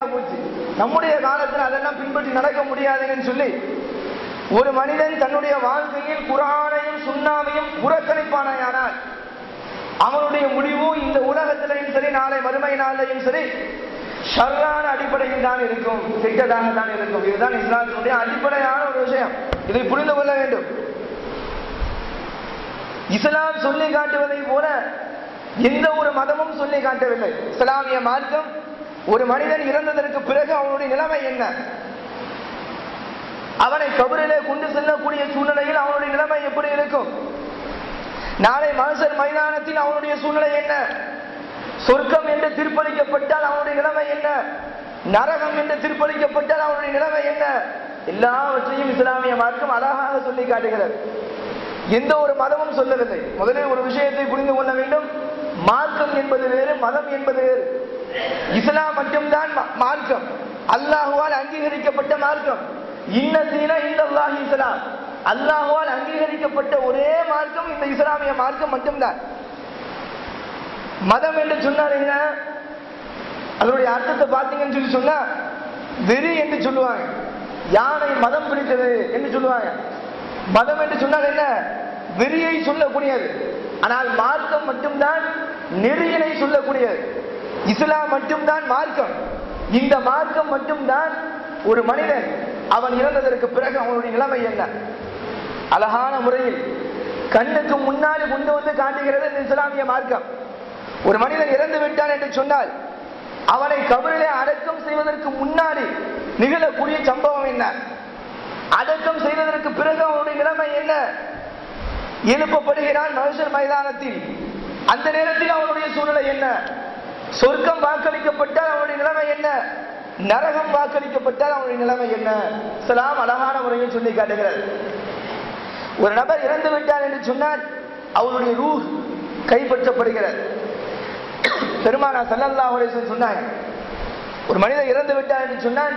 நம்முடைய காலத்தில் அதெல்லாம் பின்பற்றி நடக்க முடியாதுன்னு சொல்லி ஒரு மனிதன் தன்னுடைய வாழ்க்கையில் குர்ஆனையும் சுன்னாவையும் புறக்கணிப்பானாயானால் அவனுடைய முடிவு இந்த உலகத்திலையும் சரி நாளை மறுமை நாளையும் சரி ஷர்ரான அடிப்படையில் தான் இருக்கும், கெட்டதாக தான் இருக்கும். இதுதான் இஸ்லாத்தினுடைய அடிப்படையான ஒரு விஷயம். இதை புரிந்து கொள்ள வேண்டும். இஸ்லாம் சொல்லி காட்டுவதை போல எந்த ஒரு மதமும் சொல்லி காட்டவில்லை. இஸ்லாமிய மார்க்கம் ஒரு மனிதன் இறந்ததற்கு பிறகு அவனுடைய நிலைமை என்ன, அவனை கபரிலே கொண்டு செல்லக்கூடிய சூழ்நிலையில் அவனுடைய நிலைமை எப்படி இருக்கும், நாளை மஹ்ஷர் மைதானத்தில் அவனுடைய சூழ்நிலை என்ன, சொர்க்கம் என்று தீர்ப்பளிக்கப்பட்டால் அவனுடைய நிலைமை என்ன, நரகம் என்று தீர்ப்பளிக்கப்பட்டால் அவனுடைய நிலைமை என்ன, எல்லாவற்றையும் இஸ்லாமிய மார்க்கம் அழகாக சொல்லி காட்டுகிறது. எந்த ஒரு மதமும் சொல்லவில்லை. முதலில் ஒரு விஷயத்தை புரிந்து கொள்ள வேண்டும். மார்க்கம் என்பது வேறு, மதம் என்பது வேறு. இஸ்லாம் மட்டும்தான் மார்க்கம், அல்லாஹுவால் அங்கீகரிக்கப்பட்ட மார்க்கம். இன்ன தீன இந்தல்லாஹி இஸ்லாம், அல்லாஹுவால் அங்கீகரிக்கப்பட்ட ஒரே மார்க்கம் இந்த இஸ்லாமிய மார்க்கம் மட்டும்தான். மதம் என்று சொன்னார் என்ன, அதனுடைய அர்த்தத்தை பார்த்தீங்கன்னு சொல்லி சொன்னா வெறி என்று சொல்லுவாங்க. யானை மதம் பிடித்தது என்று சொல்லுவாங்க. மதம் என்று சொன்னால் என்ன, வெறியை சொல்லக்கூடியது. ஆனால் மார்க்கம் மட்டும்தான் நெறியினை சொல்லக்கூடியது. இஸ்லாம் மட்டும்தான் மார்க்கம். இந்த மார்க்கம் மட்டும்தான் ஒரு மனிதன் அவன் இறந்ததற்கு பிறகு அவனுடைய நிலைமை என்ன அழகான முறையில் கண்ணுக்கு முன்னாடி கொண்டு வந்து காட்டுகிறது இந்த இஸ்லாமிய மார்க்கம். ஒரு மனிதன் இறந்து விட்டான் என்று சொன்னால் அவனை கபரிலே அடக்கம் செய்வதற்கு முன்னாடி நிகழக்கூடிய சம்பவம் என்ன, அடக்கம் செய்வதற்கு பிறகு அவனுடைய நிலைமை என்ன, எழுப்பப்படுகிறான் மஹ்ஷர் மைதானத்தில், அந்த நேரத்தில் அவனுடைய சூழ்நிலை என்ன, சொர்க்கம் வாக்களிக்கப்பட்டால் அவனுடைய நிலைமை என்ன, நரகம் வாக்களிக்கப்பட்டால் அவனுடைய நிலைமை என்ன, இஸ்லாம் அழகான முறையில் சொல்லி காட்டுகிறது. ஒரு நபர் இறந்து விட்டார் என்று சொன்னால் அவருடைய ரூஹ் கைப்பற்றப்படுகிறது. பெருமானார் ஸல்லல்லாஹு அலைஹி வஸல்லம் சொன்னாங்க, ஒரு மனிதர் இறந்து விட்டார் என்று சொன்னால்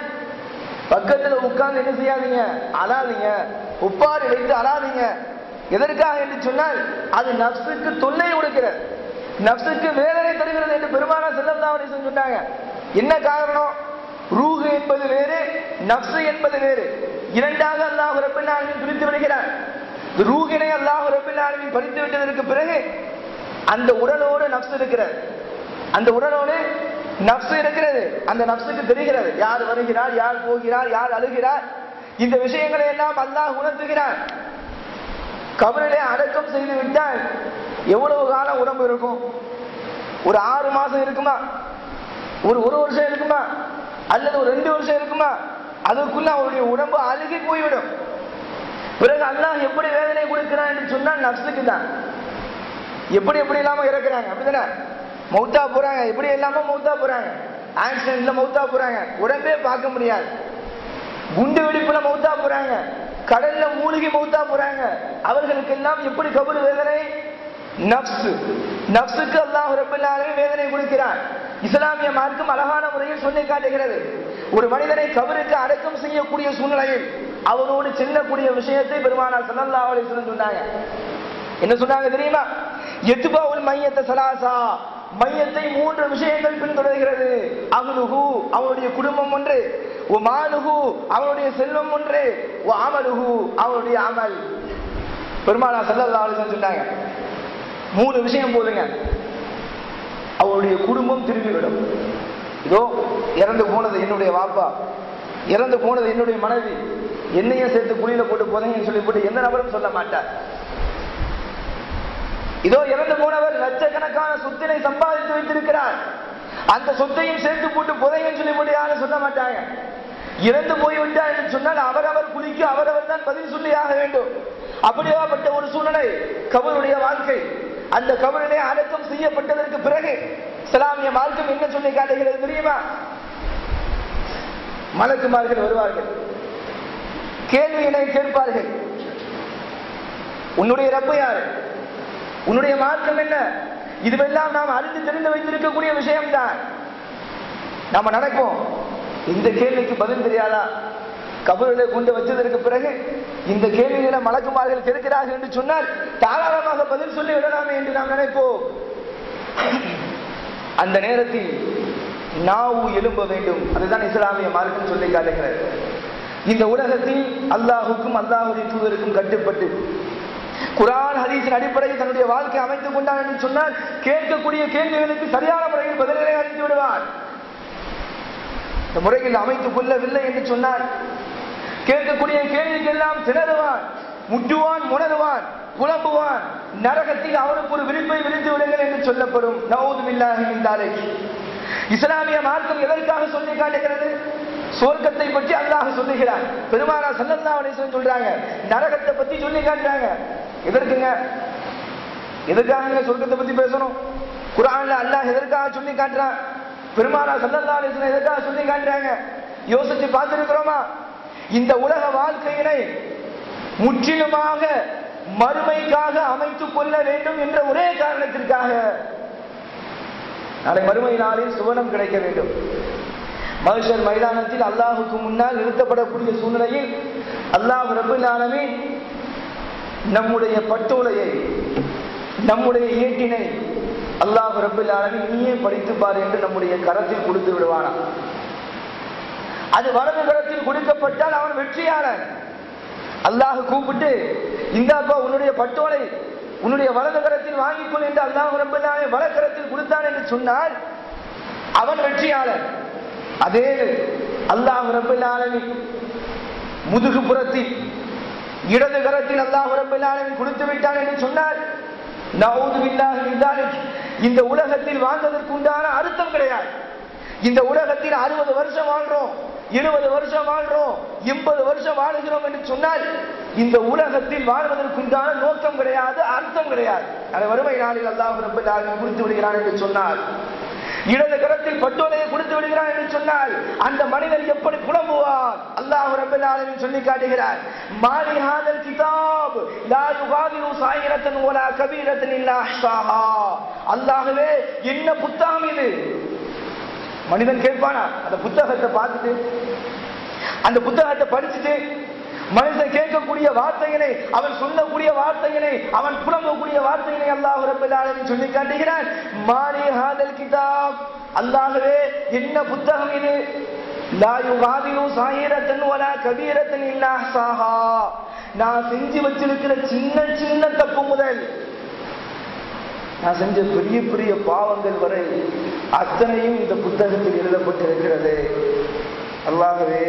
பக்கத்தில் உட்கார்ந்து என்ன செய்யாதீங்க, அழாதீங்க, உப்பாரி வைத்து அழாதீங்க. எதற்காக என்று சொன்னால் அது நஃப்ஸுக்கு தொல்லை கொடுக்கிறது, நஃப்ஸுக்கு வேதனை தருகிறது என்று பெருமானார் ஸல்லல்லாஹு அலைஹி வஸல்லம் சொன்னாங்க. என்ன காரணம், ரூஹ் என்பது வேறு, நஃப்ஸ் என்பது வேறு. இரண்டாக அல்லாஹ் ரப்பல் ஆலமீன் பிரித்து விடுகிறார். ரூஹினை அல்லாஹ் ரப்பல் ஆலமீன் பறித்து விட்டதற்கு பிறகு அந்த உடலோடு நஃப்ஸ் இருக்கிறது, அந்த உடலோடு நஃப்ஸ் இருக்கிறது. அந்த நஃப்ஸுக்கு தெரிகிறது யார் வருகிறார், யார் போகிறார், யார் அழுகிறார். இந்த விஷயங்களை எல்லாம் அல்லாஹ் உணர்த்துகிறார். கபரிலே அடக்கம் செய்து விட்டால் எவ்வளவு காலம் உடம்பு இருக்கும், ஒரு 6 மாசம் இருக்குமா, ஒரு வருஷம் இருக்குமா, அல்லது ஒரு 2 வருஷம் இருக்குமா, அதற்குள்ள அவருடைய உடம்பு அழுகி போய்விடும். பிறகு அல்லாஹ் எப்படி வேதனை கொடுக்கிறான் என்று சொன்னால் நஃப்ஸுக்கு தான். எப்படி இல்லாம இறக்குறாங்க, அப்படிதானே, மௌத்தா போறாங்க, எப்படி இல்லாம மௌத்தா போறாங்க, ஆக்சிடென்ட்ல மௌத்தா போறாங்க, உடம்பே பார்க்க முடியாது, குண்டு வெடிப்புல மௌத்தா போறாங்க, கடல்ல மூழ்கி மௌத்தா போறாங்க. அவர்களுக்கு எல்லாம் எப்படி கபர் வேதனை, நஃப்ஸுக்கு அல்லாஹ் ரப்பல் ஆலமீன் வேதனை கொடுக்கிறார். இஸ்லாமிய மார்க்கம் அழகான முறையில் சொல்லி காட்டுகிறது. ஒரு மனிதனை கபருக்கு அடக்கம் செய்யக்கூடிய சூழ்நிலையில் அவனோடு செல்லக்கூடிய விஷயத்தை பெருமானார் ஸல்லல்லாஹு அலைஹி வஸல்லம் சொன்னாங்க. என்ன சொன்னாங்க தெரியுமா, யத்பவுல் மையத்த ஸலாஸா, மையத்தை 3 விஷயங்கள் பின்தொடர்கிறது. அஹ்லுஹு, அவனுடைய குடும்பம் ஒன்று, வ மாலுஹு, அவனுடைய செல்வம் ஒன்று, வ அமலுஹு, அவனுடைய அமல். பெருமானார் ஸல்லல்லாஹு அலைஹி வஸல்லம் சொன்னாங்க 3 விஷயம் போதுங்க, அவருடைய குடும்பம் திரும்பிவிடும். இதோ இறந்து போனது என்னுடைய வாப்பா, இறந்து போனது என்னுடைய மனைவி, என்னையும் சேர்த்து குழியில போட்டு போதீங்கன்னு சொல்லி போட்டு எந்த நபரும் சொல்ல மாட்டார். இதோ இறந்து போனவர் லட்சக்கணக்கான சொத்தினை சம்பாதித்து வைத்திருக்கிறார், அந்த சொத்தையும் சேர்த்து போட்டு புதையன்னு சொல்லி போட்டு யாரும் சொல்ல மாட்டாங்க. இறந்து போய்விட்டார் என்று சொன்னால் அவரவர் குழிக்கு அவரவர் தான் பதில் சொல்லி ஆக வேண்டும். அப்படியாப்பட்ட ஒரு சூழ்நிலை கபருடைய வாழ்க்கை. அந்த கபரிலே அடக்கம் செய்யப்பட்டதற்கு பிறகு இஸ்லாமிய மார்க்கம் என்ன சொல்லி காட்டுகிறது தெரியுமா, மலக்குமார்கள் வருவார்கள், கேள்விகளை கேட்பார்கள். உன்னுடைய ரப்பு யாரு, உன்னுடைய மார்க்கம் என்ன, இதுவெல்லாம் நாம் அறிந்து தெரிந்து வைத்திருக்கக்கூடிய விஷயம்தான். நாம நடப்போம், இந்த கேள்விக்கு பதில் தெரியாதா, கபரிலே கொண்டு வச்சதற்கு பிறகு இந்த கேள்விகளை மலக்குமார்கள் கேட்கிறார்கள் என்று சொன்னால் தாராளமாக பதில் சொல்லி விடலாமே என்று நாம் நினைப்போம். அந்த நேரத்தில் நாவு எழும்ப வேண்டும். அதுதான் இஸ்லாமிய மார்க்கம் சொல்லி காட்டுகிறது. இந்த உலகத்தில் அல்லாஹுக்கும் அல்லாஹுடைய தூதருக்கும் கட்டுப்பட்டு குர்ஆன் ஹதீஸின் அடிப்படையில் தன்னுடைய வாழ்க்கை அமைத்துக் கொண்டான் என்று சொன்னால் கேட்கக்கூடிய கேள்விகளுக்கு சரியான முறையில் பதில்களை அளித்து விடுவான். இந்த முறையில் அமைத்துக் கொள்ளவில்லை என்று சொன்னால் கேட்கக்கூடிய கேள்விக்கெல்லாம் திணறுவான், முட்டுவான், முணருவான், புலம்புவான். நரகத்தில் அவனுக்கு ஒரு விழிப்பை விழித்து விடுங்கள் என்று சொல்லப்படும். நஊது பில்லாஹி மின் தாலிக். இஸ்லாமிய மார்க்கம் எதற்காக சொல்லி காட்டுகிறது? சொர்க்கத்தை பற்றி அல்லாஹ் சொல்லுகிறான். பெருமானார் ஸல்லல்லாஹு அலைஹி வஸல்லம் சொல்றாங்க, நரகத்தை பத்தி சொல்லி காட்டுறாங்க. எதற்குங்க? எதற்காக சொர்க்கத்தை பத்தி பேசணும்? குர்ஆன்ல அல்லாஹ் எதற்காக சொல்லி காட்டுறான்? பெருமானார் ஸல்லல்லாஹு அலைஹி வஸல்லம் எதற்காக சொல்லி காட்டுறாங்க? யோசிச்சு பார்த்திருக்கிறோமா? இந்த உலக வாழ்க்கையினை முற்றிலுமாக மறுமைக்காக அமைத்துக் கொள்ள வேண்டும் என்ற ஒரே காரணத்திற்காக. நாளை மறுமை நாளில் சுவனம் கிடைக்க வேண்டும். மஹ்ஷர் மைதானத்தில் அல்லாஹுக்கு முன்னால் நிறுத்தப்படக்கூடிய சூழ்நிலையில் அல்லாஹ் ரப்பல் ஆலமீன் நம்முடைய பட்டோலையை, நம்முடைய ஏட்டினை அல்லாஹ் ரப்பல் ஆலமீன் நீயே படித்து பார் என்று நம்முடைய கரத்தில் கொடுத்து விடுவானா. அது வலது கரத்தில் கொடுக்கப்பட்டால் அவன் வெற்றியாளன். அல்லாஹ் கூப்பிட்டு இந்தாப்பா உன்னுடைய பட்டோலை உன்னுடைய வலது கரத்தில் வாங்கிக்கொள் என்று அல்லாஹ் ரப்பல் ஆலமீன் வலது கரத்தில் கொடுத்தான் என்று சொன்னால் அவன் வெற்றியாளன். அதே அல்லாஹ் ரப்பல் ஆலமீன் முதுகு புறத்தில் இடது கரத்தில் அல்லாஹ் ரப்பல் ஆலமீன் கொடுத்து விட்டான் என்று சொன்னால் நஊது பில்லாஹி மின் தாலிக். இந்த உலகத்தில் வாழ்ந்ததற்கு உண்டான அர்த்தம் கிடையாது. இந்த உலகத்தில் 60 வருஷம் வாழ்றோம், 70 வருஷம் வாழ்றோம், 80 வருஷம் வாழுகிறோம் என்று சொன்னால் இந்த உலகத்தில் வாழ்வதற்குண்டான நோக்கம் கிடையாது, அர்த்தம் கிடையாது. அதை வறுமை நாளில் அல்லாஹ் ரப்பல் ஆலமீன் கொடுத்து விடுகிறான் என்று சொன்னால், இடது கரத்தில் பட்டோலையை கொடுத்து விடுகிறான் என்று சொன்னால் அந்த மனிதன் எப்படி புலம்புவான்? அல்லாஹ் ரப்பல் ஆலமீன் சொல்லி காட்டுகிறார், மாலி ஹாதல் கிதாப் லா யுகாதிரு ஸாயிரத்தன் வலா கபீரத்தன் இல்லா அஹ்ஸாஹா. அல்லாஹ்வே என்ன புத்தகம் இது? மனிதன் கேட்பானா? அந்த புத்தகத்தை பார்த்துட்டு அந்த புத்தகத்தை படிச்சுட்டு மனிதன் கேட்கக்கூடிய வார்த்தையினை, அவன் சொல்லக்கூடிய வார்த்தையினை, அவன் புலம்பக்கூடிய வார்த்தையினை அல்லாஹ் ரப்பல் ஆலமீன் சொல்லி காட்டுகிறான், மாலி ஹாதல் கிதாப். அல்லாஹ்வே என்ன புத்தகம் இது? லா யுகாதிரு ஸாயிரத்தன் வலா கபீரத்தன் இல்லா அஹ்ஸாஹா. நான் செஞ்சு வச்சிருக்கிற சின்ன சின்ன தப்பு முதல் நான் செஞ்ச பெரிய பெரிய பாவங்கள் வரை அத்தனையும் இந்த புத்தகத்தில் எழுதப்பட்டிருக்கிறது. அல்லாஹ்வே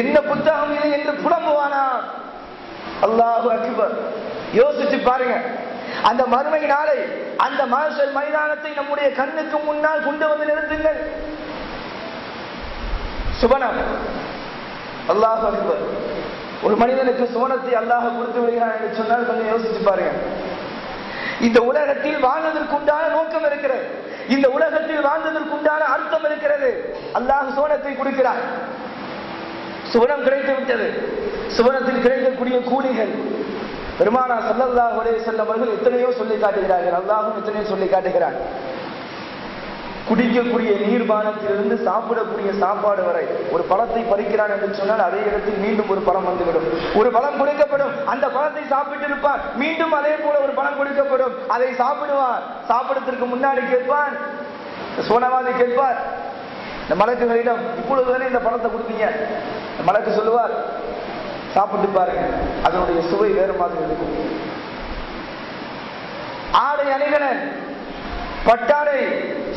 என்ன புத்தகம் இது என்று புலம்புவானா? அல்லாஹு அக்பர். யோசிச்சு பாருங்க, அந்த மறுமை நாளை, அந்த மஹ்ஷர் மைதானத்தை நம்முடைய கண்ணுக்கு முன்னால் கொண்டு வந்து நிறுத்துங்கள். சுபனம். அல்லாஹு அக்பர். ஒரு மனிதனுக்கு சுவனத்தை அல்லாஹ் கொடுத்து விடுகிறான் என்று சொன்னால் கொஞ்சம் யோசிச்சு பாருங்க. இந்த உலகத்தில் வாழ்வதற்குண்டான நோக்கம் இருக்கிறது, இந்த உலகத்தில் வாழ்ந்ததற்குண்டான அர்த்தம் இருக்கிறது. அல்லாஹ் சுவனத்தை கொடுக்கிறார். சுவனம் கிடைத்து விட்டது. சுவனத்தில் கிடைக்கக்கூடிய கூலிகள் பெருமானார் ஸல்லல்லாஹு அலைஹி வஸல்லம் அவர்கள் எத்தனையோ சொல்லி காட்டுகிறார்கள். அல்லாஹ்வும் எத்தனையோ சொல்லி காட்டுகிறார். குடிக்கக்கூடிய நீர்பானத்திலிருந்து சாப்பிடக்கூடிய சாப்பாடு வரை ஒரு பழத்தை பறிக்கிறான் என்று சொன்னால் அதே இடத்தில் மீண்டும் ஒரு பழம் வந்துவிடும். ஒரு பழம் கொடுக்கப்படும், அந்த பழத்தை சாப்பிட்டு இருப்பான், மீண்டும் அதே போல ஒரு பழம் கொடுக்கப்படும், அதை சாப்பிடுவான். சாப்பிடத்திற்கு முன்னாடி கேட்பான், சோனவாதி கேட்பார் இந்த மலக்குகளிடம், இப்பொழுதுதானே இந்த பழத்தை கொடுத்தீங்க? மலக்கு சொல்லுவார், சாப்பிட்டு பாருங்க, அதனுடைய சுவை வேறு மாதிரி இருக்கும். ஆடை அணிகலன், பட்டாடை,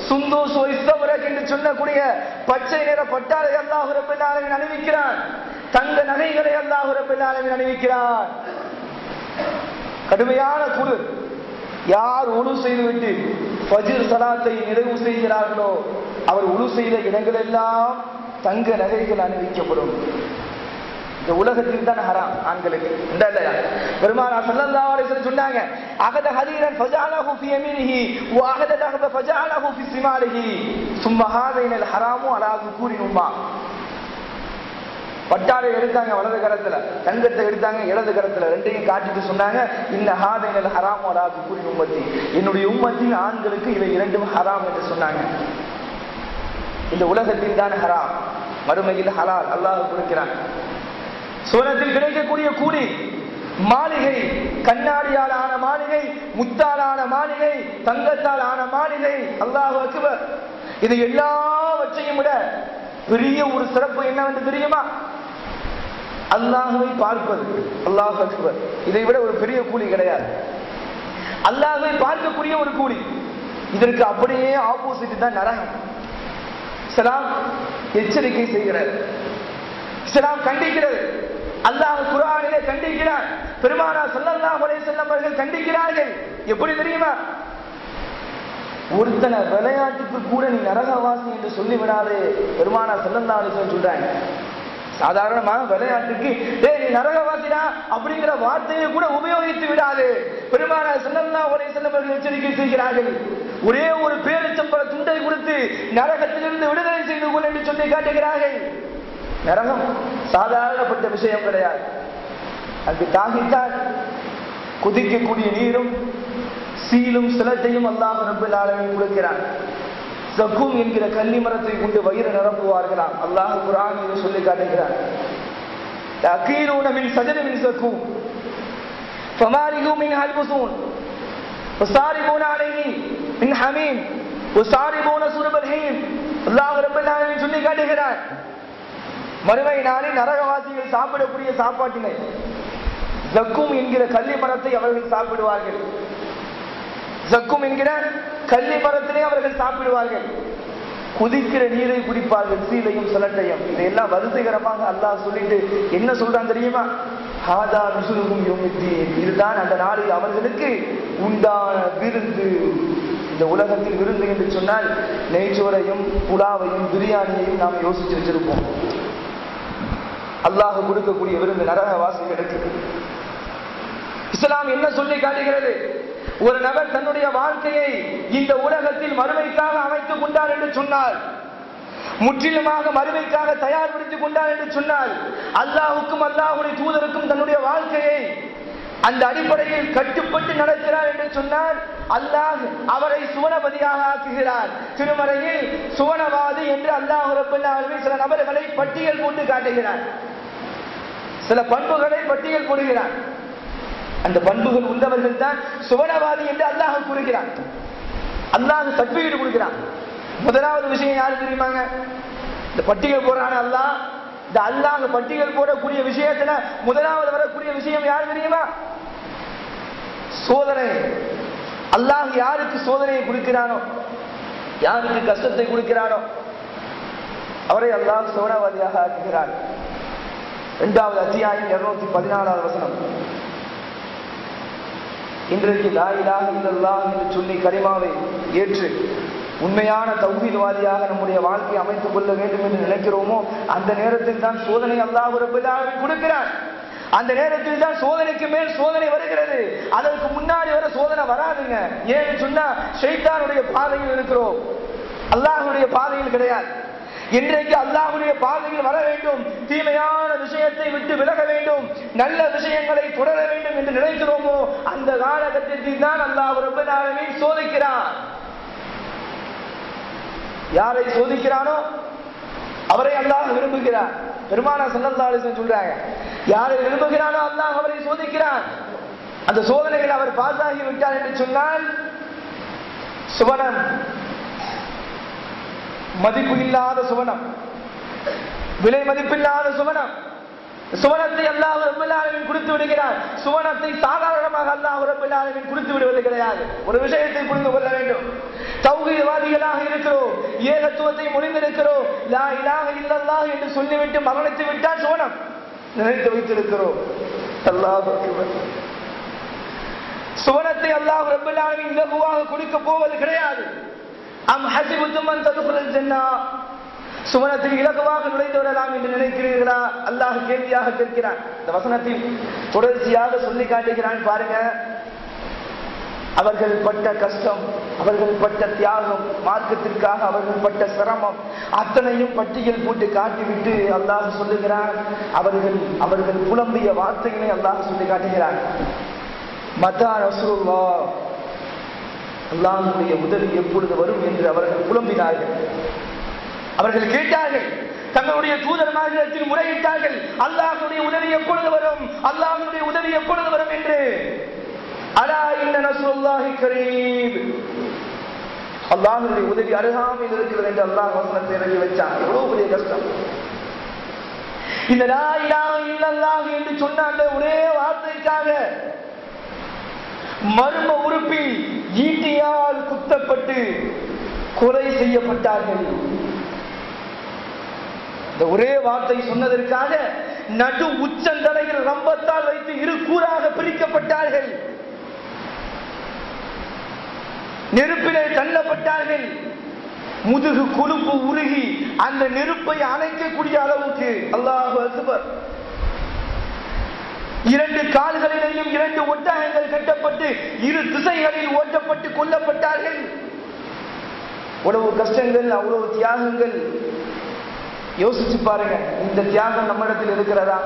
சுந்தூஸ் இஸ்தபரக் என்று சொல்லக்கூடிய பச்சை நிற பட்டாடை அல்லாஹ் ரப்பல் ஆலமீன் அணிவிக்கிறான். தங்க நகைகளை அல்லாஹ் ரப்பல் ஆலமீன் அணிவிக்கிறான். கடுமையான குளிர். யார் உழு செய்துவிட்டு ஃபஜ்ர் ஸலாத்தை நிறைவு செய்கிறார்களோ அவர் உழு செய்த இடங்கள் எல்லாம் தங்க நகைகள் அணிவிக்கப்படும். இந்த உலகத்தில் தான் ஹராம் ஆண்களுக்கு. பெருமானார் ஸல்லல்லாஹு அலைஹி வஸல்லம் சொன்னாங்க, அகத ஹதீரன் ஃபஜஅலஹு ஃபி யமீனிஹி வ அகத தஹப ஃபஜஅலஹு ஃபி ஸிமாலிஹி சும்ம ஹாதைனல் ஹராமு அலா ذுகூரின் உம்மா. பட்டாடை எடுத்தாங்க வலது கரத்துல, தங்கத்தை எடுத்தாங்க இடது கரத்துல, ரெண்டையும் காட்டிட்டு சொன்னாங்க, இன்ன ஹாதைனல் ஹராமு அலா ذுகூரின் உம்மத்தி, என்னுடைய உம்மத்தின் ஆண்களுக்கு இவை இரண்டும் ஹராம் என்று சொன்னாங்க. இந்த உலகத்தில் தான் ஹராம், மறுமையில் ஹலால் அல்லாஹ் கொடுக்கிறான். சுவனத்தில் கிடைக்கக்கூடிய கூலி மாளிகை, கண்ணாடியால் ஆன மாளிகை, முத்தால் ஆன மாளிகை, தங்கத்தால் ஆன மாளிகை. அல்லாஹு அக்பர். இது எல்லாவற்றையும் விட பெரிய ஒரு சிறப்பு என்னவென்று தெரியுமா? அல்லாஹ்வை பார்ப்பது. அல்லாஹ் அக்பர். இதை விட ஒரு பெரிய கூலி கிடையாது. அல்லாஹ்வை பார்க்கக்கூடிய ஒரு கூலி. இதற்கு அப்படியே ஆப்போசிட் தான் நரகம். இஸ்லாம் எச்சரிக்கை செய்கிறது, இஸ்லாம் கண்டிக்கிறது. அல்லாஹ் குர்ஆனிலே கண்டிக்கிறார், பெருமானார் ஸல்லல்லாஹு அலைஹி வஸல்லம் அவர்கள் கண்டிக்கிறார்கள். எப்படி தெரியுமா? ஒருத்தனை விளையாட்டுக்கு கூட நீ நரகவாசி என்று சொல்லி விடாதே. பெருமானார் ஸல்லல்லாஹு அலைஹி வஸல்லம் சொல்றாங்க, சாதாரணமா விளையாட்டுக்கு நீ நரகவாசிடா அப்படிங்கிற வார்த்தையை கூட உபயோகித்து விடாது. பெருமானார் ஸல்லல்லாஹு அலைஹி வஸல்லம் அவர்கள் எச்சரிக்கை செய்கிறார்கள். ஒரே ஒரு பேரிச்சம்பழ துண்டை கொடுத்து நரகத்திலிருந்து விடுதலை செய்து கொள் என்று சொல்லி காட்டுகிறார்கள். நரகம் சாதாரணப்பட்ட விஷயம் கிடையாது. அது தாகித்தால் குதிக்கக்கூடிய நீரும் சீலும் சிலத்தையும் அல்லாஹ் ரப்பல் ஆலமீன் கொடுக்கிறான். ஜக்கும் என்கிற கன்னி மரத்தை கொண்டு வயிறு நிரப்புவார்களாம். அல்லாஹ் குர்ஆனில் சொல்லி காட்டுகிறான், தகீலூன மின் சஜரி மின் ஜக்கும் ஃபமாரிகு மின் ஹல்புசூன் வஸாரிபூன அலைஹி மின் ஹமீம் வஸாரிபூன சுரபல் ஹீம். அல்லாஹ் ரப்பல் ஆலமீன் சொல்லி காட்டுகிறான், மறுமை நாளில் நரகவாசிகள் சாப்பிடக்கூடிய சாப்பாட்டினை ஜக்கும் என்கிற கள்ளி மரத்தை அவர்கள் சாப்பிடுவார்கள். ஜக்கும் என்கிற கள்ளி மரத்திலே அவர்கள் சாப்பிடுவார்கள். குதிக்கிற நீரை குடிப்பார்கள், சீலையும் சிலட்டையும். இதையெல்லாம் வரிசைகரமாக அல்லாஹ் சொல்லிட்டு என்ன சொல்றான் தெரியுமா? ஹாதா நுசுலுகும் யௌமித்தீன். இதுதான் அந்த நாளில் அவர்களுக்கு உண்டான விருந்து. இந்த உலகத்தில் விருந்து என்று சொன்னால் நெய்ச்சோரையும் புலாவையும் பிரியாணியையும் நாம் யோசிச்சு வச்சிருப்போம். அல்லாஹ் கொடுக்கக்கூடிய விருந்து நரகவாசிகளுக்கு. இஸ்லாம் என்ன சொல்லி காட்டுகிறது? ஒரு நபர் தன்னுடைய வாழ்க்கையை இந்த உலகத்தில் மறுமைக்காக அமைத்துக் கொண்டார் என்று சொன்னால், முற்றிலுமாக மறுமைக்காக தயார்படுத்திக் கொண்டார் என்று சொன்னால், அல்லாஹுக்கும் அல்லாஹுடைய தூதருக்கும் தன்னுடைய வாழ்க்கையை அந்த அடிப்படையில் கட்டுப்பட்டு நடக்கிறார் என்று சொன்னால், அல்லாஹ் அவரை சுவனபதியாக ஆக்குகிறார். திருமறையில் சுவனவாதி என்று அல்லாஹ் ரப்பல் ஆலமீன் சில நபர்களை பட்டியல் போட்டு காட்டுகிறார், சில பண்புகளை பட்டியல் போடுகிறார். அந்த பண்புகள் உள்ளவர்கள் தான் சுவனவாதி என்று அல்லாஹ் கூறுகிறான். அல்லாஹ் தக்பீர் கொடுக்கிறான். முதலாவது விஷயம் யாரு தெரியுமாங்க? இந்த பட்டியல் போடுறான அல்லாஹ். இந்த அல்லாஹ் பட்டியல் போடக்கூடிய விஷயத்துல முதலாவது வரக்கூடிய விஷயம் யாரு தெரியுமா? சோதனை. அல்லாஹ் யாருக்கு சோதனையை கொடுக்கிறானோ, யாருக்கு கஷ்டத்தை கொடுக்கிறானோ அவரை அல்லாஹ் சுவனவாதியாக ஆக்குகிறான். 2வது அத்தியாயம் 214வது வசனம். இன்றைக்கு லா இலாஹ இல்லல்லாஹ் என்று சொல்லி கலிமாவை ஏற்று உண்மையான தௌஹீத்வாதியாக நம்முடைய வாழ்க்கையை அமைத்துக் கொள்ள வேண்டும் என்று நினைக்கிறோமோ, அந்த நேரத்தில் தான் சோதனை அல்லாஹ் ரப்பல் ஆலமீன் கொடுக்கிறார். அந்த நேரத்தில் தான் சோதனைக்கு மேல் சோதனை வருகிறது. அதற்கு முன்னாடி வர சோதனை வராதுங்க. ஏன்னு சொன்னா ஷைத்தானுடைய பாதையில் இருக்கிறோம், அல்லாஹ்வுடைய பாதையில் கிடையாது. இன்றைக்கு அல்லாஹ்வுடைய பாதையில் வர வேண்டும், தீமையான விஷயத்தை விட்டு விலக வேண்டும், நல்ல விஷயங்களை தொடர வேண்டும் என்று நினைக்கிறோமோ, அந்த காலகட்டத்தில் தான் அல்லாஹ் ரப்பல் ஆலமீன் சோதிக்கிறான். யாரை சோதிக்கிறானோ அவரை அல்லாஹ் விரும்புகிறார். பெருமானார் ஸல்லல்லாஹு அலைஹி வஸல்லம் சொல்றாங்க, யாரை விரும்புகிறானோ அல்லாஹ் அவரை சோதிக்கிறான். அந்த சோதனைகள் அவர் பாஸ் ஆகி விட்டார் என்று சொன்னால் சுவனம், மதிப்பு இல்லாத சுவனம், விலை மதிப்பில்லாத சுவனம். சுவனத்தை அல்லாஹ் ரப்பல் ஆலமீன் கொடுத்து விடுகிறார். சுவனத்தை சாதாரணமாக அல்லாஹ் ரப்பல் ஆலமீன் கொடுத்து விடுவது கிடையாது. ஒரு விஷயத்தை புரிந்து கொள்ள வேண்டும். தௌஹீத்வாதிகளாக இருக்கிறோம், ஏகத்துவத்தை முறிந்திருக்கிறோம், லா இலாஹ இல்லல்லாஹ் என்று சொல்லிவிட்டு மரணித்து விட்டால் சுவனம் நினைத்து வைத்திருக்கிறோம். அல்லாஹ் அக்பர். சுவனத்தை அல்லாஹ் ரப்பல் ஆலமீன் இலகுவாக கொடுக்க போவது கிடையாது. அம் ஹஸிபுதும் அன் ததுகுல் ஜன்னah, சுவனத்தில் இலகுவாக நுழைந்து விடலாம் என்று நினைக்கிறீர்களா? அல்லாஹ் கேள்வியாக கேட்கிறான். இந்த வசனத்தில் தொடர்ச்சியாக சொல்லி காட்டுகிறான் பாருங்க. அவர்கள் பட்ட கஷ்டம், அவர்கள் பட்ட தியாகம், மார்க்கத்திற்காக அவர்கள் பட்ட சிரமம் அத்தனையும் பட்டியல் போட்டு காட்டிவிட்டு அல்லாஹ் சொல்லுகிறான், அவர்கள் புலம்பிய வார்த்தைகளை அல்லாஹ் சொல்லி காட்டுகிறான். மதா நஸ்ருல்லாஹ், அல்லாஹ்வுடைய உதவி எப்பொழுது வரும் என்று அவர்கள் புலம்பினார்கள். அவர்கள் கேட்டார்கள், தங்களுடைய தூதர்மார்களிடத்தில் முறையிட்டார்கள், அல்லாஹ்வுடைய உதவி எப்பொழுது வரும், அல்லாஹ்வுடைய உதவி எப்பொழுது வரும் என்று. அலா இன்ன நஸ்ருல்லாஹி கரீப், அல்லாஹ்வுடைய உதவி அருகாமையில் இருக்கிறது என்று அல்லாஹ் வசனத்தை இறங்கி வச்சான். எவ்வளவு பெரிய கஷ்டம்! இந்த லா இலாஹ இல்லல்லாஹ் என்று சொன்ன அந்த ஒரே வார்த்தைக்காக மர்ம உறுப்பில் ஈட்டியால் குத்தப்பட்டு கொலை செய்யப்பட்டார்கள். இந்த ஒரே வார்த்தை சொன்னதற்காக நடு உச்சந்தலையில் ரம்பத்தால் வைத்து இரு கூறாக பிரிக்கப்பட்டார்கள். நெருப்பிலே தள்ளப்பட்டார்கள். முதுகு கொழுப்பு உருகி அந்த நெருப்பை அணைக்கக்கூடிய அளவுக்கு. அல்லாஹு அக்பர். 2 கால்களிலேயும் 2 ஒட்டகங்கள் கட்டப்பட்டு இரு திசைகளில் ஓட்டப்பட்டு கொல்லப்பட்டார்கள். அவ்வளவு கஷ்டங்கள், அவ்வளவு தியாகங்கள். யோசிச்சு பாருங்க, இந்த தியாகம் நம்மிடத்தில் இருக்கிறதா?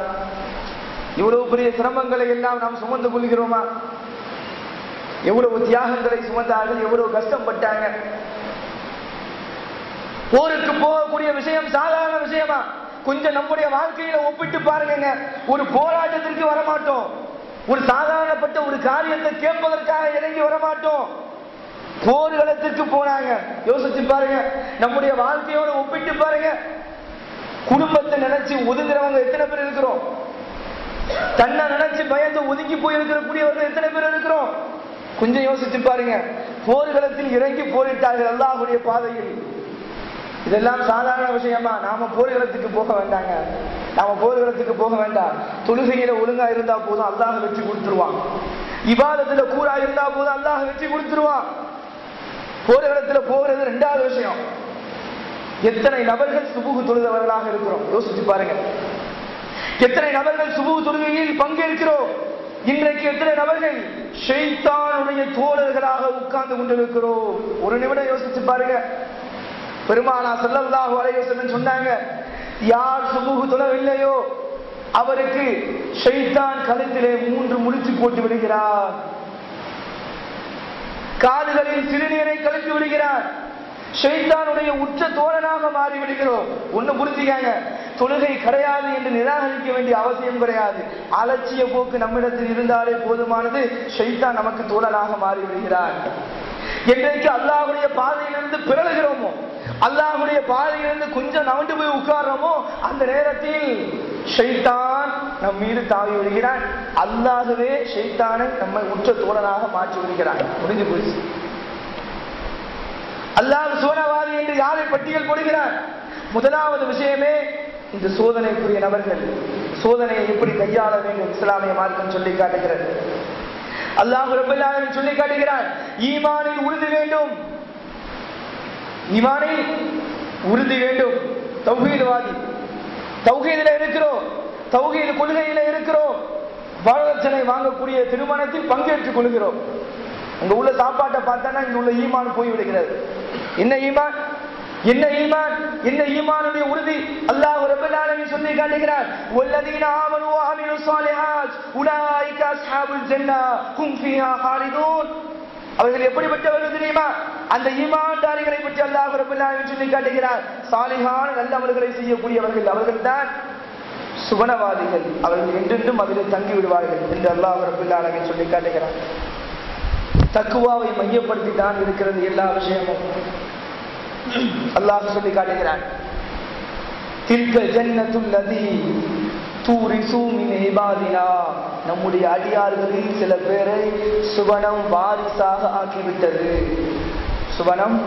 இவ்வளவு பெரிய சிரமங்களை எல்லாம் நாம் சுமந்து கொள்கிறோமா? எவ்வளவு தியாகங்களை சுமந்தார்கள், எவ்வளவு கஷ்டப்பட்டாங்க. போருக்கு போகக்கூடிய விஷயம் சாதாரண விஷயமா? கொஞ்சம் நம்முடைய வாழ்க்கையில ஒப்பிட்டு பாருங்க. ஒரு போராட்டத்திற்கு வரமாட்டோம், ஒரு சாதாரணப்பட்ட ஒரு காரியத்தை கேட்பதற்காக இறங்கி வரமாட்டோம். போர்க்களத்திற்கு போனாங்க. யோசிச்சு பாருங்க, நம்முடைய வாழ்க்கையோட ஒப்பிட்டு பாருங்க. குடும்பத்தை நினைச்சு ஒதுங்குறவங்க எத்தனை பேர் இருக்கிறோம்? தன்னை நினைச்சு பயந்து ஒதுங்கி போயிருக்கக்கூடியவர்கள் எத்தனை பேர் இருக்கிறோம்? கொஞ்சம் யோசிச்சு பாருங்க. போர்க்களத்தில் இறங்கி போரிட்டார்கள் அல்லாஹ்வுடைய பாதையில். இதெல்லாம் சாதாரண விஷயமா? நாம போர்க்களத்துக்கு போக வேண்டாங்க. நாம போர்க்களத்துக்கு போக வேண்டாம். தொழுகையில ஒழுங்கா இருந்தா போதும், அல்லாஹ் வெற்றி கொடுத்துருவான். இபாதத்துல கூறா இருந்தா போதும், அல்லாஹ் வெற்றி கொடுத்துருவான். போர்க்களத்துல போகிறது 2வது விஷயம். எத்தனை நபர்கள் சுபுஹ் தொழுதவர்களாக இருக்கிறோம்? யோசிச்சு பாருங்க. எத்தனை நபர்கள் சுபுஹ் தொழுகையில் பங்கேற்கிறோம்? இன்றைக்கு எத்தனை நபர்கள் ஷைத்தானுடைய தோழர்களாக உட்கார்ந்து கொண்டிருக்கிறோம்? ஒரு நிமிடம் யோசிச்சு பாருங்க. பெருமானார் ஸல்லல்லாஹு அலைஹி வஸல்லம் சொன்னாங்க, யார் சுபுஹ் தொழவில்லையோ அவருக்கு ஷைத்தான் கழுத்திலே 3 முடிச்சு போட்டு விடுகிறார், காதுகளில் சிறுநீரை கலந்து விடுகிறார், ஷைத்தானுடைய உச்ச தோழனாக மாறி விடுகிறோம். ஒண்ணு புரிஞ்சுக்காங்க, தொழுகை கிடையாது என்று நிராகரிக்க வேண்டிய அவசியம் கிடையாது. அலட்சிய போக்கு நம்மிடத்தில் இருந்தாலே போதுமானது. ஷைத்தான் நமக்கு தோழனாக மாறி விடுகிறார். என்றைக்கு அல்லாஹ்வுடைய பாதையிலிருந்து பிறழுகிறோமோ, அல்லாஹ்வுடைய பாதையிலிருந்து கொஞ்சம் நவண்டு போய் உட்கார்றோமோ, அந்த நேரத்தில் ஷைத்தான் நம் மீது தாவி விடுகிறான். அல்லாஹ்வே ஷைத்தானை நம்மை உச்ச தோழனாக மாற்றி விடுகிறான். முடிஞ்சு போச்சு. அல்லாஹ் சோனவாதி என்று யாரை பட்டியல் போடுகிறான்? முதலாவது விஷயமே இந்த சோதனைக்குரிய நபர்கள். சோதனையை எப்படி கையாள வேண்டும் இஸ்லாமிய மார்க்கம் சொல்லி காட்டுகிறது. அல்லாஹ் ரப்பல் ஆலமீன் சொல்லி காட்டுகிறான், ஈமானில் உறுதி வேண்டும். ஈமானில் உறுதி வேண்டும். தௌஹீத்வாதி, தௌஹீதில இருக்கிறோம், தௌஹீத் கொள்கையில இருக்கிறோம். வரதட்சணை வாங்கக்கூடிய திருமணத்தில் பங்கேற்றுக் கொள்கிறோம். உங்க உள்ள சாப்பாட்டை பார்த்தா இங்க உள்ள ஈமான் போய் விடுகிறது. என்ன ஈமான்? என்ன ஈமான்? என்ன ஈமானுடைய உறுதி? அல்லாஹ் ரப்பல் ஆலமீன் சொல்லி காட்டுகிறார், வல்லதீன ஆமனு வ அமிலுஸ் ஸாலிஹாத் உலாயிக அஸ்ஹாபுல் ஜன்னah ஹும் ஃபீஹா ஹாலிதூன். அவர்கள் எப்படிப்பட்டவர்கள் தெரியுமா? அந்த ஈமான்தாரிகளை பற்றி அல்லாஹ் ரப்பல் ஆலமீன் சொல்லி காட்டுகிறார், சாலிஹான நல்லவர்களை செய்யக்கூடியவர்கள் அவர்கள்தான் சுவனவாதிகள், அவர்கள் என்றென்றும் அதில் தங்கி விடுவார்கள் என்று அல்லாஹ் ரப்பல் ஆலமீன் சொல்லி காட்டுகிறார். தக்குவாவை மையப்படுத்தி தான் இருக்கிறது எல்லா விஷயமும். அல்லாஹ் சொல்லி காட்டுகிறான், தில்க ஜன்னத்துல் லதி தூரிசு மின் இபாதினா. நம்முடைய அடியார்களில் சில பேரை சுவனம் வாரிசாக ஆக்கிவிட்டது. சுவனம்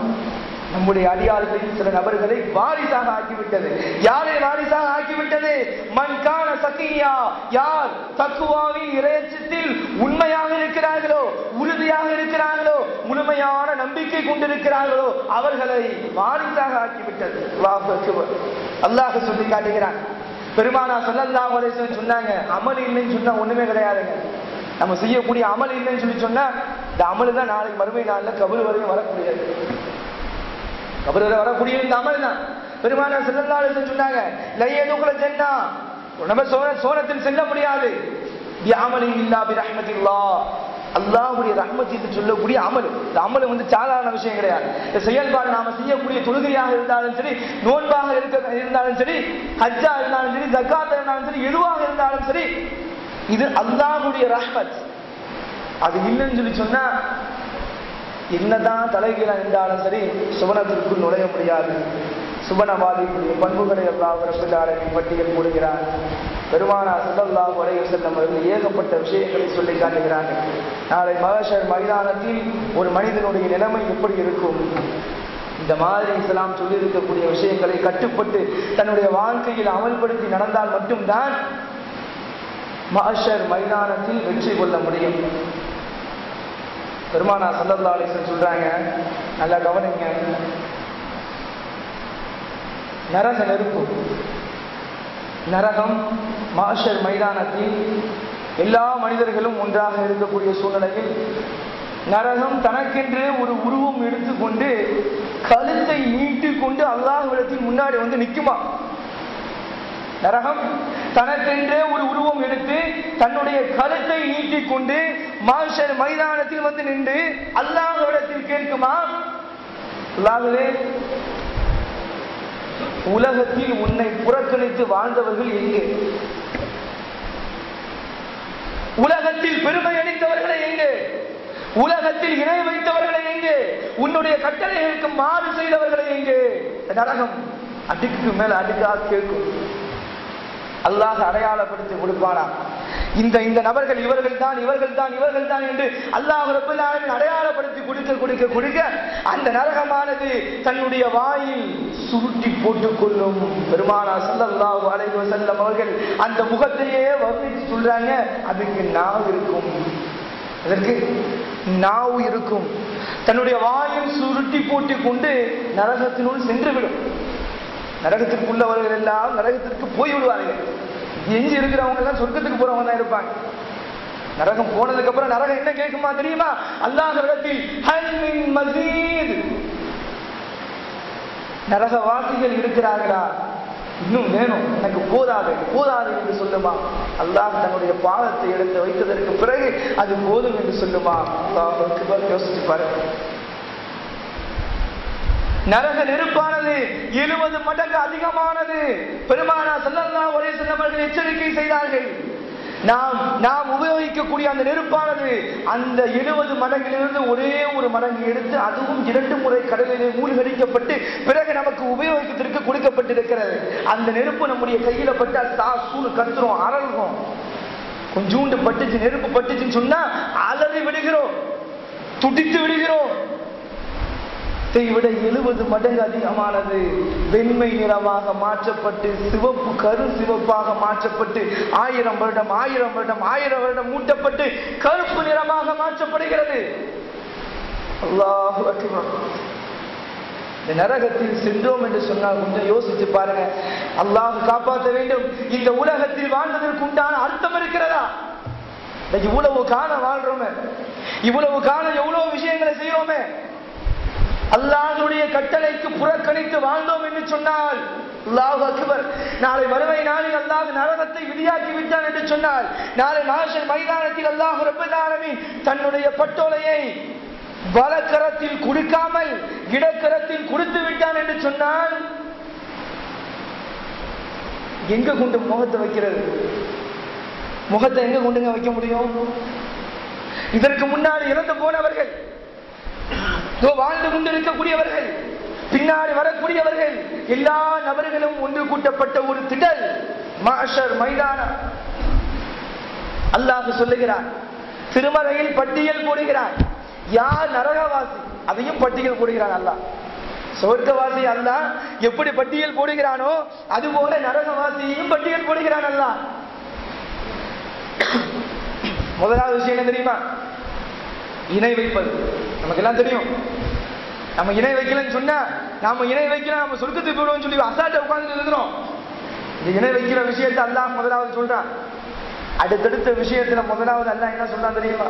நம்முடைய அடியார்களில் சில நபர்களை வாரிசாக ஆக்கிவிட்டது. யாரை வாரிசாக ஆக்கிவிட்டது? மன்கான சக்கியா, யார் தக்குவாவின் இறையச்சத்தில் உண்மையாக இருக்கிறார்களோ, உறுதியாக இருக்கிறார்களோ, முழுமையான நம்பிக்கை கொண்டிருக்கிறார்களோ அவர்களை வாரிசாக ஆக்கிவிட்டது. அல்லாஹ் சொல்லி காட்டுகிறான். பெருமானார் ஸல்லல்லாஹு அலைஹி வஸல்லம் சொன்னாங்க, அமல் இல்லைன்னு சொன்னா ஒண்ணுமே கிடையாதுங்க. நம்ம செய்யக்கூடிய அமல் இல்லைன்னு சொல்லி சொன்னா இந்த அமல் தான் நாளைக்கு மறுமை நாள்ல கபர் வரையும் வரக்கூடியது. கபர் வரை வரக்கூடிய இந்த அமல் தான். பெருமானார் ஸல்லல்லாஹு அலைஹி வஸல்லம் சொன்னாங்க, லயதுகுல் ஜன்னah, நம்ம சோனத்தில் செல்ல முடியாது, பி அமலின் இல்லா பி ரஹ்மத்தில்லாஹ், அல்லாஹ்வுடைய ரஹ்மத் என்று சொல்லக்கூடிய அமல். இந்த அமல் சாதாரண விஷயம் கிடையாது. இந்த செயல்பாடு நாம செய்யக்கூடிய தொழுகையாக இருந்தாலும் சரி, நோன்பாக இருந்தாலும் சரி, ஹஜ்ஜா இருந்தாலும் சரி, ஜக்காத் இருந்தாலும் சரி, எதுவாக இருந்தாலும் சரி, இது அல்லாஹ்வுடைய ரஹ்மத். அது இல்லைன்னு சொல்லி சொன்னா என்னதான் தலைகீழ நின்றாலும் சரி சுவனத்திற்குள் நுழைய முடியாது. சுவனவாதிகளுடைய பண்புகளை அல்லாஹ் ரப்பல் ஆலமீன் பட்டியல் போடுகிறார். பெருமானார் ஸல்லல்லாஹு அலைஹி வஸல்லம் அவர்கள் ஏகப்பட்ட விஷயங்களை சொல்லி காட்டுகிறார்கள். நாளை மஹ்ஷர் மைதானத்தில் ஒரு மனிதனுடைய நிலைமை எப்படி இருக்கும்? இந்த மாதிரி இஸ்லாம் சொல்லி இருக்கக்கூடிய விஷயங்களை கட்டுப்பட்டு தன்னுடைய வாழ்க்கையில் அமல்படுத்தி நடந்தால் மட்டும்தான் மஹ்ஷர் மைதானத்தில் வெற்றி கொள்ள முடியும். பெருமானார் ஸல்லல்லாஹு அலைஹி வஸல்லம் சொல்றாங்க, நல்லா கவனிங்க, நரக நெருப்பு, நரகம் மஹ்ஷர் மைதானத்தில் எல்லா மனிதர்களும் ஒன்றாக இருக்கக்கூடிய சூழ்நிலையில் நரகம் தனக்கென்று ஒரு உருவம் எடுத்துக்கொண்டு கழுத்தை நீட்டிக் கொண்டு அல்லாஹ்விடத்தில் முன்னாடி வந்து நிற்குமா. நரகம் தனக்கென்றே ஒரு உருவம் எடுத்து தன்னுடைய கழுத்தை நீட்டிக் கொண்டு மஹ்ஷர் மைதானத்தில் வந்து நின்று அல்லாஹ்விடத்தில் கேட்குமா, அல்லாஹ்வே, உலகத்தில் உன்னை புறக்கணித்து வாழ்ந்தவர்கள் எங்கே? உலகத்தில் பெருமை அளித்தவர்களை எங்கே? உலகத்தில் இணை வைத்தவர்களை எங்கே? உன்னுடைய கட்டளைகளுக்கு மாறு செய்தவர்களை எங்கே? நரகம் அடுக்கு மேல் அடுக்காக கேட்கும். அல்லாஹ் அடையாளப்படுத்தி கொடுப்பானா, இந்த நபர்கள் இவர்கள் தான் என்று அல்லாஹ் ரப்பல் ஆலமீன் அடையாளப்படுத்தி கொடுக்க அந்த நரகமானது தன்னுடைய வாயில் சுருட்டி போட்டுக் கொள்ளும். பெருமானார் ஸல்லல்லாஹு அலைஹி வஸல்லம் அவர்கள் அந்த முகத்தையே வர்ணித்து சொல்றாங்க, அதுக்கு நாவு இருக்கும், அதற்கு நாவு இருக்கும். தன்னுடைய வாயில் சுருட்டி போட்டுக் கொண்டு நரகத்தினுள் சென்றுவிடும். நரகத்திற்குள்ளவர்கள் எல்லாம் நரகத்திற்கு போய் விடுவார்கள். எஞ்சி இருக்கிறவங்க எல்லாம் சொர்க்கத்துக்கு போறவங்க தான் இருப்பாங்க. நரகம் போனதுக்கு அப்புறம் நரகம் என்ன கேட்குமா தெரியுமா? அல்லாஹ்விடத்தில் ஹல் மின் மஸீத், நரகவாசிகள் இருக்கிறார்களா, இன்னும் வேணும், எனக்கு போதாது என்று சொல்லுமா. அல்லாஹ் தன்னுடைய பாவத்தை எடுத்து வைத்ததற்கு பிறகு அது போதும் என்று சொல்லுமா. யோசிச்சு பாருங்க. நரக நெருப்பானது 70 மடங்கு அதிகமானது. பெருமானார் ஸல்லல்லாஹு அலைஹி வஸல்லம் அவர்கள் எச்சரிக்கை செய்தார்கள், நாம் உபயோகிக்கக்கூடிய அந்த நெருப்பானது அந்த 70 மடங்கிலிருந்து ஒரே ஒரு மடங்கு எடுத்து அதுவும் 2 முறை கடலிலே மூழ்கடிக்கப்பட்டு பிறகு நமக்கு உபயோகிக்கத்திற்கு கொடுக்கப்பட்டிருக்கிறது. அந்த நெருப்பு நம்முடைய கையில பட்டால் சூடு கத்துறோம், அறல்றோம். கொஞ்சூண்டு பட்டுச்சு, நெருப்பு பட்டுச்சுன்னு சொன்னா அலறி விடுகிறோம், துடித்து விடுகிறோம். விட 70 மடங்கு அதிகமானது. வெண்மை நிறமாக மாற்றப்பட்டு சிவப்பு கரு சிவப்பாக மாற்றப்பட்டு 1000 வருடம் மூட்டப்பட்டு கருப்பு நிறமாக மாற்றப்படுகிறது. அல்லாஹ் அக்பர். இந்த நரகத்தில் சென்றோம் என்று சொன்னால் கொஞ்சம் யோசிச்சு பாருங்க. அல்லாஹ் காப்பாற்ற வேண்டும். இந்த உலகத்தில் வாழ்வதற்கு உண்டான அர்த்தம் இருக்கிறதா? இவ்வளவு காலம் வாழ்றோமே, இவ்வளவு காலம் எவ்வளவு விஷயங்களை செய்யறோமே, அல்லாஹ்வுடைய கட்டளைக்கு புறக்கணித்து வாழ்ந்தோம் என்று சொன்னால் அல்லாஹ் அக்பர். நாளை மறுமை நாளில் அல்லாஹ் நரகத்தை விதியாக்கி விட்டான் என்று சொன்னால், நாளை மஹ்ஷர் மைதானத்தில் அல்லாஹ் ரப்பல் ஆலமீன் தன்னுடைய பட்டோலையை வலக்கரத்தில் கொடுக்காமல் இடக்கரத்தில் கொடுத்து விட்டான் என்று சொன்னால் எங்க கொண்டு முகத்தை வைக்கிறது? முகத்தை எங்க கொண்டுங்க வைக்க முடியும்? இதற்கு முன்னாடி இறந்து போனவர்கள், வாழ்ந்து கொண்டிருக்கக்கூடியவர்கள், பின்னாடி வரக்கூடியவர்கள், எல்லா நபர்களும் ஒன்று கூட்டப்பட்ட ஒரு திடல் மஹ்ஷர் மைதானம். அல்லாஹ் சொல்லுகிறார், திருமறையில் பட்டியல் போடுகிறார், யார் நரகவாசி அதையும் பட்டியல் போடுகிறான் அல்லாஹ். சொர்க்கவாசி அல்லாஹ் எப்படி பட்டியல் போடுகிறானோ அதுபோல நரகவாசியையும் பட்டியல் போடுகிறான் அல்லாஹ். முதலாவது விஷயம் என்ன தெரியுமா? இணை வைப்பது. நமக்கு எல்லாம் தெரியும், நம்ம இணை வைக்கலன்னு சொன்னா நாம இணை வைக்கலாம் நம்ம சொர்க்கத்துக்கு போயிடுவோம் சொல்லி அசால்ட்ட உட்கார்ந்து இருக்கிறோம். இந்த இணை வைக்கிற விஷயத்தை அல்லாஹ் முதலாவது சொல்றான். அடுத்தடுத்த விஷயத்துல முதலாவது அல்லாஹ் என்ன சொல்றான் தெரியுமா?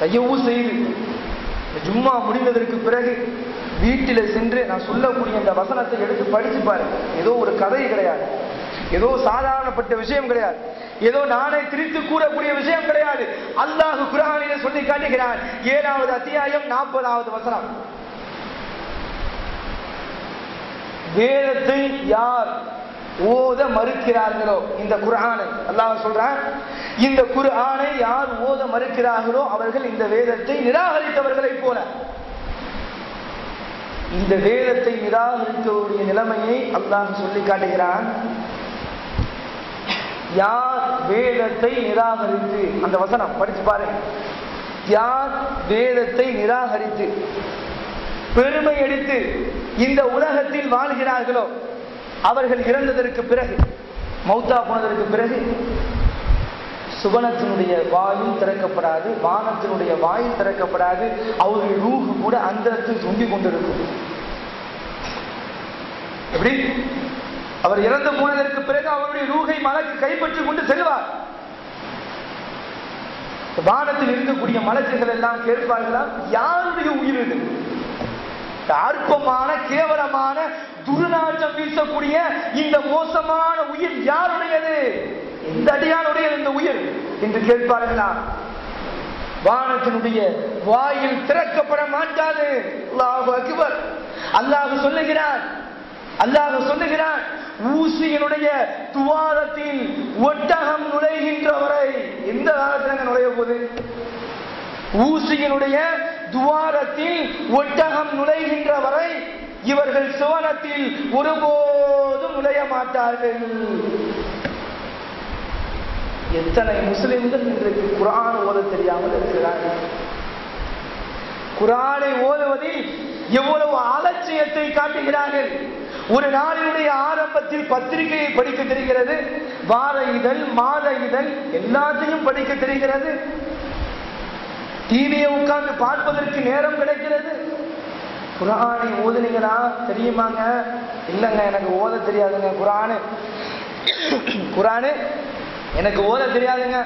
தயவு செய்து ஜும்மா முடிந்ததற்கு பிறகு வீட்டில சென்று நான் சொல்லக்கூடிய இந்த வசனத்தை எடுத்து படிச்சு பாருங்க. ஏதோ ஒரு கதை கிடையாது, ஏதோ சாதாரணப்பட்ட விஷயம் கிடையாது, ஏதோ நானே திரித்து கூறக்கூடிய விஷயம் கிடையாது. அல்லாஹ் குர்ஆனிலே சொல்லி காட்டுகிறான். 7வது அத்தியாயம் 40வது வசனம். வேதத்தை யார் ஓத மறுக்கிறார்களோ இந்த குர்ஆனை, அல்லாஹ் சொல்றான், இந்த குர்ஆனை யார் ஓத மறுக்கிறார்களோ அவர்கள் இந்த வேதத்தை நிராகரித்தவர்களை போல. இந்த வேதத்தை நிராகரித்தவருடைய நிலைமையை அல்லாஹ் சொல்லி காட்டுகிறான். யார் வேதத்தை நிராகரித்து, அந்த வசனம் படிச்சு பாருங்க, யார் வேதத்தை நிராகரித்து பெருமை எடுத்து இந்த உலகத்தில் வாழ்கிறார்களோ அவர்கள் இறந்ததற்கு பிறகு, மௌத்தா போனதற்கு பிறகு சுவனத்தினுடைய வாயில் திறக்கப்படாது, வானத்தினுடைய வாயில் திறக்கப்படாது, அவருடைய ரூஹு கூட அந்தரத்தில் தொங்கிக் கொண்டிருக்கும். எப்படி? அவர் இறந்து போனதற்கு பிறகு அவருடைய ரூஹை மலக்கு கைப்பற்றி கொண்டு செல்வார். வானத்தில் இருக்கக்கூடிய மலக்குகள் எல்லாம் கேட்பார்களாம், யாருடைய உயிர் இது? அற்பமான கேவலமான துர்நாற்றம் வீசக்கூடிய இந்த மோசமான உயிர் யாருடையது? இந்த அடியானுடைய இந்த உயிர் என்று கேட்பார்களா? வானத்தினுடைய வாயில் திறக்கப்பட மாட்டாது. அல்லாஹு அக்பர். அல்லாஹ் சொல்லுகிறான், அல்லாஹ் சொல்லுகிறான், ஊசியினுடைய துவாரத்தில் ஒட்டகம் நுழைகின்ற வரை. எந்த காலத்துல நுழைய போகுது? ஊசியினுடைய துவாரத்தில் ஒட்டகம் நுழைகின்ற வரை இவர்கள் சுவனத்தில் ஒருபோதும் நுழைய மாட்டார்கள். எத்தனை முஸ்லிம்கள் இன்றைக்கு குர்ஆன் ஓத தெரியாமல் இருக்கிறார்கள். குர்ஆனை ஓதுவதில் எவ்வளவு அலட்சியத்தை காட்டுகிறார்கள். ஒரு நாளினுடைய ஆரம்பத்தில் பத்திரிகையை படிக்க தெரிகிறது, வார இதழ், மாத இதழ் எல்லாத்தையும் படிக்க தெரிகிறது, டிவியை உட்கார்ந்து பார்ப்பதற்கு நேரம் கிடைக்கிறது. குர்ஆனை ஓதுனீங்களா? தெரியுமாங்க? இல்லைங்க, எனக்கு ஓத தெரியாதுங்க. குர்ஆனு எனக்கு ஓத தெரியாதுங்க.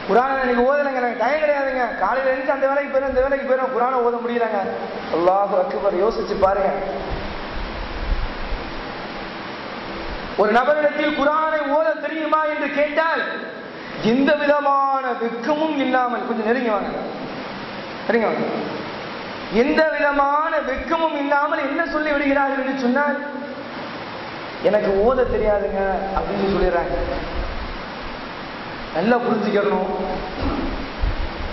குர்ஆனை எனக்கு ஓதலைங்க, எனக்கு டைம் கிடையாதுங்க. காலையில இருந்து அந்த வேலைக்கு போயிடும், இந்த வேலைக்கு போயிடும், குர்ஆனை ஓத முடியலங்க. அல்லாஹு அக்பர். யோசிச்சு பாருங்க. ஒரு நபரிடத்தில் குர்ஆனை ஓத தெரியுமா என்று கேட்டால் எந்த விதமான வெட்கமும் இல்லாமல், கொஞ்சம் நெருங்கி வாங்க, நெருங்கி வாங்க, எந்த விதமான வெட்கமும் இல்லாமல் என்ன சொல்லி விடுகிறார்கள் என்று சொன்னால், எனக்கு ஓத தெரியாதுங்க அப்படின்னு சொல்லிடுறாங்க. நல்லா புரிஞ்சுக்கணும்.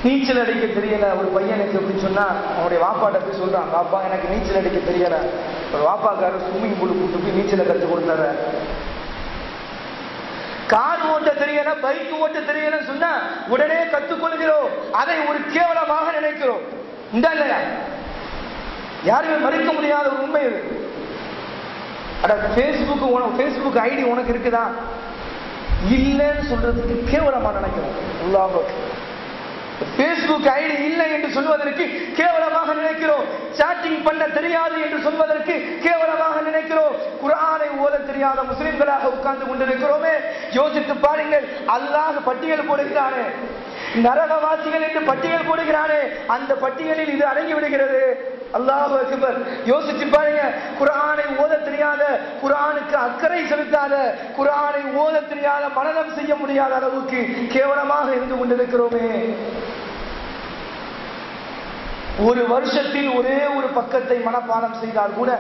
நீச்சல் அடிக்க தெரியல ஒரு பையனுக்கு அப்படின்னு சொன்னா அவனுடைய வாப்பாட்ட போய் சொல்றான், வாப்பா எனக்கு நீச்சல் அடிக்க தெரியல. ஒரு வாப்பாக்கார ஸ்விம்மிங் பூல் கூட்டு போய் நீச்சலை கற்றுக் கொடுத்தாரு. கார் ஓட்ட தெரியல, பைக் ஓட்ட தெரியலன்னு சொன்னா உடனே கற்றுக்கொள்கிறோம், அதை ஒரு கேவலமாக நினைக்கிறோம். இந்த இல்லையா? யாருமே மறுக்க முடியாத ஒரு உண்மை இது. அட பேஸ்புக் ஐடி உனக்கு இருக்குதா? இல்லைன்னு சொல்றதுக்கு கேவலமா நினைக்கிறோம். அல்லாஹ், பேஸ்புக் ஐடி இல்லை என்று சொல்வதற்கு கேவலமாக நினைக்கிறோம். சாட்டிங் பண்ண தெரியாது என்று சொல்வதற்கு கேவலமாக நினைக்கிறோம். குர்ஆனை ஓத தெரியாத முஸ்லிம்களாக உட்கார்ந்து கொண்டிருக்கிறோமே. யோசித்து பாருங்கள். அல்லாஹ் பட்டியல் போடுகிறானே, நரகவாசிகள் என்று பட்டியல் போடுகிறானே, அந்த பட்டியலில் இது அடங்கி விடுகிறது. அல்லாஹு அக்பர். யோசிச்சு பாருங்க. குர்ஆனை ஓத தெரியாத, குர்ஆனுக்கு அக்கறை செலுத்தாத, குர்ஆனை ஓத தெரியாத, மனனம் செய்ய முடியாத அளவுக்கு கேவலமாக இருந்து கொண்டிருக்கிறோமே. ஒரு வருஷத்தில் ஒரே ஒரு பக்கத்தை மனப்பாடம் செய்தால் கூட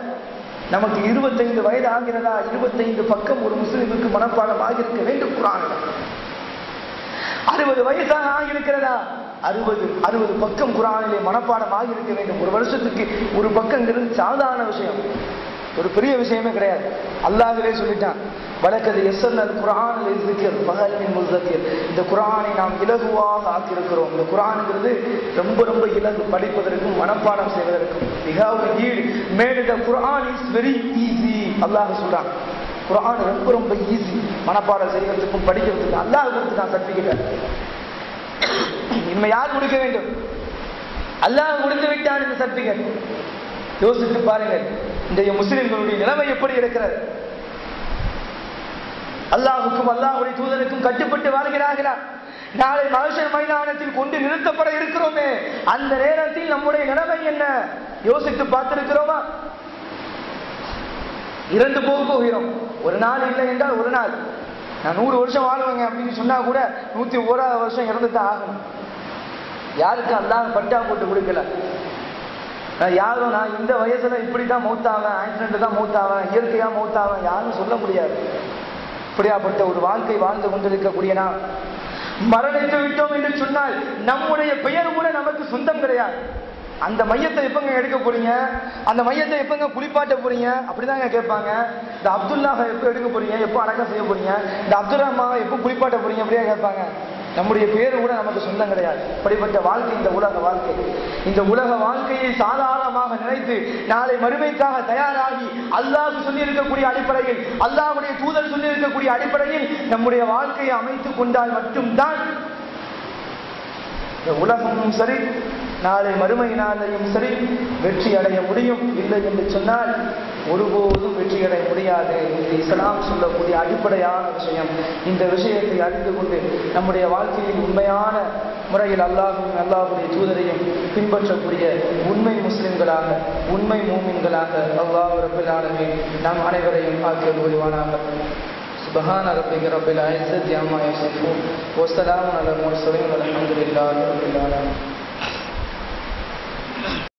நமக்கு 25 வயது ஆகிறதா? 25 பக்கம் ஒரு முஸ்லிமுக்கு மனப்பாடம் ஆகியிருக்க வேண்டும். குர்ஆன் 60 வயசாக ஆகியிருக்கிறதா? 60 பக்கம் குர்ஆனிலே மனப்பாடம் ஆகியிருக்க வேண்டும். ஒரு வருஷத்துக்கு ஒரு பக்கங்கிறது சாதாரண விஷயம், ஒரு பெரிய விஷயமே கிடையாது. அல்லாஹ்வே சொல்லிட்டான், வலக்கது யஸ்ஸர்னல் குர்ஆன லிஸ்ஸிக்ர் ஃபஹல் மின் முஸக்கிர். இந்த குர்ஆனை நாம் இலகுவாக ஆக்கியிருக்கிறோம். இந்த குர்ஆன்ங்கிறது ரொம்ப ரொம்ப இலகு, படிப்பதற்கும் மனப்பாடம் செய்வதற்கும். we have made the Quran is very easy. அல்லாஹ் சொல்றான், குர்ஆன் ரொம்ப ரொம்ப ஈஸி, மனப்பாடம் செய்வதற்கும் படிக்கிறதுக்கும். அல்லாஹ் கொடுத்துட்டான் சர்டிஃபிகேட். இனிமே யார் கொடுக்க வேண்டும்? அல்லாஹ் கொடுத்து விட்டான் இந்த சர்டிஃபிகேட். யோசித்து பாருங்கள், இன்றைய முஸ்லிம்களுடைய நிலைமை எப்படி இருக்கிறது? அல்லாஹுக்கும் அல்லாஹ்வுடைய தூதருக்கும் கட்டுப்பட்டு வாழ்கிறார்களா? நாளை மஹ்ஷர் மைதானத்தில் கொண்டு நிறுத்தப்பட இருக்கிறோமே, அந்த நேரத்தில் நம்முடைய நிலைமை என்ன? யோசித்து பார்த்திருக்கிறோமா? இறந்து போகிறோம். ஒரு நாள் இல்லை என்றால் ஒரு நாள். நான் 100 வருஷம் வாழ்வேங்க அப்படின்னு சொன்னா கூட 101வது வருஷம் இறந்துதான் ஆகணும். யாருக்கு அல்லாஹ் பட்டா போட்டு கொடுக்கல? யாரும் நான் இந்த வயசுல இப்படிதான் மௌத்தாவேன், ஆக்சிடென்ட் தான் மௌத்தாவேன், இயற்கையா மௌத்தாவேன் யாரும் சொல்ல முடியாது. இப்படியாப்பட்ட ஒரு வாழ்க்கை வாழ்ந்து கொண்டிருக்கக்கூடிய நாம் மரணித்து விட்டோம் என்று சொன்னால் நம்முடைய பெயர் கூட நமக்கு சொந்தம் கிடையாது. அந்த மையத்தை எப்பங்க எடுக்க போறீங்க, அந்த மையத்தை எப்பங்க குளிப்பாட்ட போறீங்க அப்படிதாங்க கேட்பாங்க. இந்த அப்துல்லாவை எப்போ எடுக்க போறீங்க, எப்போ அடக்கம் செய்ய போறீங்க, இந்த அப்துல் ரஹ்மாவை எப்போ குளிப்பாட்ட போறீங்க அப்படியே கேட்பாங்க. நம்முடைய பேரு கூட நமக்கு சொந்தம் கிடையாது. அப்படிப்பட்ட வாழ்க்கை இந்த உலக வாழ்க்கை. இந்த உலக வாழ்க்கையை சாதாரணமாக நினைத்து நாளை மறுமைக்காக தயாராகி அல்லாஹ் சொல்லி இருக்கக்கூடிய அடிப்படையில், அல்லாஹ்வுடைய தூதர் சொல்லி இருக்கக்கூடிய அடிப்படையில் நம்முடைய வாழ்க்கையை அமைத்துக் கொண்டால் மட்டும்தான் இந்த உலகமும் சரி நாளை மறுமை நாளையும் சரி வெற்றி அடைய முடியும். இல்லை என்று சொன்னால் ஒருபோதும் வெற்றி அடைய முடியாது. இது இஸ்லாம் சொல்லக்கூடிய அடிப்படையான விஷயம். இந்த விஷயத்தை அறிந்து கொண்டு நம்முடைய வாழ்க்கையில் உண்மையான முறையில் அல்லாஹ்வுடைய தூதரையும் பின்பற்றக்கூடிய உண்மை முஸ்லிம்களாக, உண்மை மூமின்களாக அல்லாஹ் ரப்பல் ஆலமீன் நாம் அனைவரையும் ஆக்கிய புரிவானாக. سبحان ربك رب العزة عما يصفون وسلام على المرسلين والحمد لله رب العالمين.